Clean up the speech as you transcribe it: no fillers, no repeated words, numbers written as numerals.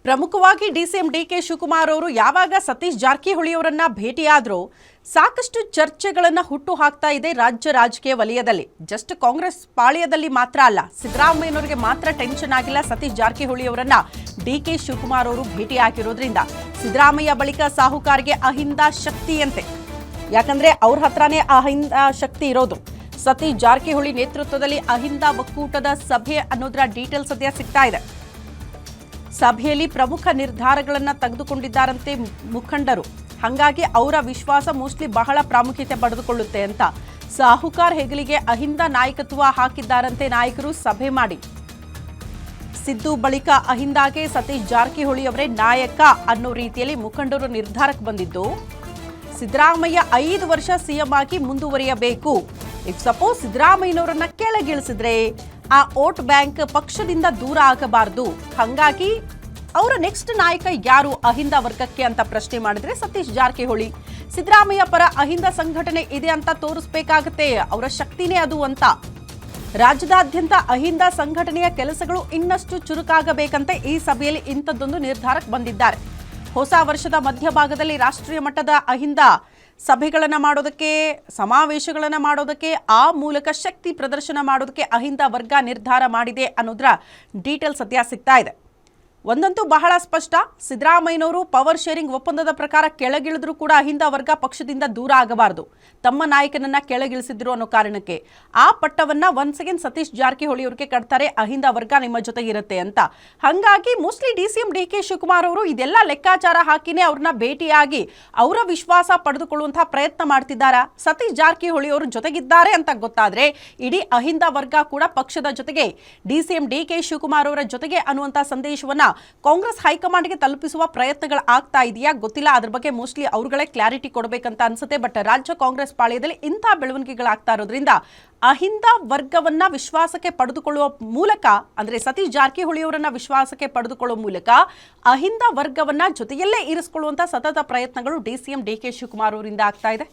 ಪ್ರಮುಖವಾಗಿ DCM DK Shivakumar ಅವರು ಯಾವಾಗ ಸತೀಶ್ ಜಾರಕಿಹೊಳಿ ಅವರನ್ನ ಭೇಟಿಯಾದರೂ ಸಾಕಷ್ಟು ಚರ್ಚೆಗಳನ್ನು ಹುಟ್ಟು ಹಾಕ್ತಾ ಇದೆ ರಾಜ್ಯ ರಾಜಕೀಯ ವಲಯದಲ್ಲಿ. ಜಸ್ಟ್ ಕಾಂಗ್ರೆಸ್ ಪಾಳ್ಯದಲ್ಲಿ ಮಾತ್ರ ಅಲ್ಲ, ಸಿದ್ದರಾಮಯ್ಯನವರಿಗೆ ಮಾತ್ರ ಟೆನ್ಷನ್ ಆಗಿಲ್ಲ. ಸತೀಶ್ ಜಾರಕಿಹೊಳಿ ಅವರನ್ನ ಡಿಕೆ ಶಿವಕುಮಾರ್ ಅವರು ಭೇಟಿಯಾಗಿರೋದ್ರಿಂದ ಸಿದ್ದರಾಮಯ್ಯ ಬಳಿಕ ಸಾಹುಕಾರ್ಗೆ ಅಹಿಂದ ಶಕ್ತಿಯಂತೆ. ಯಾಕಂದ್ರೆ ಅವ್ರ ಹತ್ರನೇ ಅಹಿಂದ ಶಕ್ತಿ ಇರೋದು. ಸತೀಶ್ ಜಾರಕಿಹೊಳಿ ನೇತೃತ್ವದಲ್ಲಿ ಅಹಿಂದ ಒಕ್ಕೂಟದ ಸಭೆ ಅನ್ನೋದರ ಡೀಟೇಲ್ಸ್ ಸದ್ಯ ಸಿಗ್ತಾ ಇದೆ. ಸಭೆಯಲ್ಲಿ ಪ್ರಮುಖ ನಿರ್ಧಾರಗಳನ್ನು ತೆಗೆದುಕೊಂಡಿದ್ದಾರಂತೆ ಮುಖಂಡರು. ಹಾಗಾಗಿ ಅವರ ವಿಶ್ವಾಸ ಮೋಸ್ಟ್ಲಿ ಬಹಳ ಪ್ರಾಮುಖ್ಯತೆ ಪಡೆದುಕೊಳ್ಳುತ್ತೆ ಅಂತ ಸಾಹುಕಾರ್ ಹೆಗಲಿಗೆ ಅಹಿಂದ ನಾಯಕತ್ವ ಹಾಕಿದ್ದಾರಂತೆ ನಾಯಕರು ಸಭೆ ಮಾಡಿ. ಸಿದ್ದು ಬಳಿಕ ಅಹಿಂದಾಗೆ ಸತೀಶ್ ಜಾರಕಿಹೊಳಿ ಅವರೇ ನಾಯಕ ಅನ್ನೋ ರೀತಿಯಲ್ಲಿ ಮುಖಂಡರು ನಿರ್ಧಾರಕ್ಕೆ ಬಂದಿದ್ದು, ಸಿದ್ದರಾಮಯ್ಯ 5 ವರ್ಷ ಸಿಎಂ ಆಗಿ ಮುಂದುವರಿಯಬೇಕು. ಇಫ್ ಸಪೋಸ್ ಸಿದ್ದರಾಮಯ್ಯನವರನ್ನ ಕೆಳಗಿಳಿಸಿದ್ರೆ ಆ ವೋಟ್ ಬ್ಯಾಂಕ್ ಪಕ್ಷದಿಂದ ದೂರ ಆಗಬಾರದು. ಹಾಗಾಗಿ ಅವರ ನೆಕ್ಸ್ಟ್ ನಾಯಕ ಯಾರು ಅಹಿಂದ ವರ್ಗಕ್ಕೆ ಅಂತ ಪ್ರಶ್ನೆ ಮಾಡಿದ್ರೆ ಸತೀಶ್ ಜಾರಕಿಹೊಳಿ. ಸಿದ್ದರಾಮಯ್ಯ ಪರ ಅಹಿಂದ ಸಂಘಟನೆ ಇದೆ ಅಂತ ತೋರಿಸಬೇಕಾಗುತ್ತೆ, ಅವರ ಶಕ್ತಿನೇ ಅದು ಅಂತ. ರಾಜ್ಯದಾದ್ಯಂತ ಅಹಿಂದ ಸಂಘಟನೆಯ ಕೆಲಸಗಳು ಇನ್ನಷ್ಟು ಚುರುಕಾಗಬೇಕಂತೆ ಈ ಸಭೆಯಲ್ಲಿ ಇಂಥದ್ದೊಂದು ನಿರ್ಧಾರಕ್ಕೆ ಬಂದಿದ್ದಾರೆ. ಹೊಸ ವರ್ಷದ ಮಧ್ಯಭಾಗದಲ್ಲಿ ರಾಷ್ಟ್ರೀಯ ಮಟ್ಟದ ಅಹಿಂದ ಸಭೆಗಳನ್ನು ಮಾಡೋದಕ್ಕೆ, ಸಮಾವೇಶಗಳನ್ನು ಮಾಡೋದಕ್ಕೆ, ಆ ಮೂಲಕ ಶಕ್ತಿ ಪ್ರದರ್ಶನ ಮಾಡೋದಕ್ಕೆ ಅಹಿಂದ ವರ್ಗ ನಿರ್ಧಾರ ಮಾಡಿದೆ ಅನ್ನೋದರ ಡೀಟೇಲ್ ಸದ್ಯ ಸಿಗ್ತಾ ಇದೆ. ಒಂದಂತೂ ಬಹಳ ಸ್ಪಷ್ಟ, ಸಿದ್ದರಾಮಯ್ಯನವರು ಪವರ್ ಶೇರಿಂಗ್ ಒಪ್ಪಂದದ ಪ್ರಕಾರ ಕೆಳಗಿಳಿದ್ರೂ ಕೂಡ ಅಹಿಂದ ವರ್ಗ ಪಕ್ಷದಿಂದ ದೂರ ಆಗಬಾರದು. ತಮ್ಮ ನಾಯಕನನ್ನ ಕೆಳಗಿಳಿಸಿದ್ರು ಅನ್ನೋ ಕಾರಣಕ್ಕೆ ಆ ಪಟ್ಟವನ್ನ ಒನ್ಸ್ ಅಗೇನ್ ಸತೀಶ್ ಜಾರಕಿಹೊಳಿ ಅವರಿಗೆ ಕಟ್ತಾರೆ, ಅಹಿಂದ ವರ್ಗ ನಿಮ್ಮ ಜೊತೆಗೆ ಇರುತ್ತೆ ಅಂತ. ಹಾಗಾಗಿ ಮೋಸ್ಟ್ಲಿ ಡಿಸಿಎಂ ಡಿಕೆ ಶಿವಕುಮಾರ್ ಅವರು ಇದೆಲ್ಲ ಲೆಕ್ಕಾಚಾರ ಹಾಕಿನೇ ಅವ್ರನ್ನ ಭೇಟಿಯಾಗಿ ಅವರ ವಿಶ್ವಾಸ ಪಡೆದುಕೊಳ್ಳುವಂತಹ ಪ್ರಯತ್ನ ಮಾಡ್ತಿದ್ದಾರಾ. ಸತೀಶ್ ಜಾರಕಿಹೊಳಿ ಅವರು ಜೊತೆಗಿದ್ದಾರೆ ಅಂತ ಗೊತ್ತಾದ್ರೆ ಇಡೀ ಅಹಿಂದ ವರ್ಗ ಕೂಡ ಪಕ್ಷದ ಜೊತೆಗೆ, ಡಿಸಿಎಂ ಡಿಕೆ ಶಿವಕುಮಾರ್ ಅವರ ಜೊತೆಗೆ ಅನ್ನುವಂಥ ಸಂದೇಶವನ್ನ ಕಾಂಗ್ರೆಸ್ ಹೈಕಮಾಂಡ್ಗೆ ತಲುಪಿಸುವ ಪ್ರಯತ್ನಗಳು ಆಗ್ತಾ ಇದೆಯಾ ಗೊತ್ತಿಲ್ಲ. ಅದ್ರ ಬಗ್ಗೆ ಮೋಸ್ಟ್ಲಿ ಅವರುಗಳೇ ಕ್ಲಾರಿಟಿ ಕೊಡಬೇಕಂತ ಅನ್ಸುತ್ತೆ. ಬಟ್ ರಾಜ್ಯ ಕಾಂಗ್ರೆಸ್ ಪಾಳ್ಯದಲ್ಲಿ ಇಂಥ ಬೆಳವಣಿಗೆಗಳಾಗ್ತಾ ಇರೋದ್ರಿಂದ ಅಹಿಂದ ವರ್ಗವನ್ನ ವಿಶ್ವಾಸಕ್ಕೆ ಪಡೆದುಕೊಳ್ಳುವ ಮೂಲಕ, ಅಂದ್ರೆ ಸತೀಶ್ ಜಾರಕಿಹೊಳಿ ಅವರನ್ನ ವಿಶ್ವಾಸಕ್ಕೆ ಪಡೆದುಕೊಳ್ಳುವ ಮೂಲಕ ಅಹಿಂದ ವರ್ಗವನ್ನ ಜೊತೆಯಲ್ಲೇ ಇರಿಸಿಕೊಳ್ಳುವಂತ ಸತತ ಪ್ರಯತ್ನಗಳು ಡಿಸಿಎಂ ಡಿಕೆ ಶಿವಕುಮಾರ್ ಅವರಿಂದ ಆಗ್ತಾ ಇದೆ.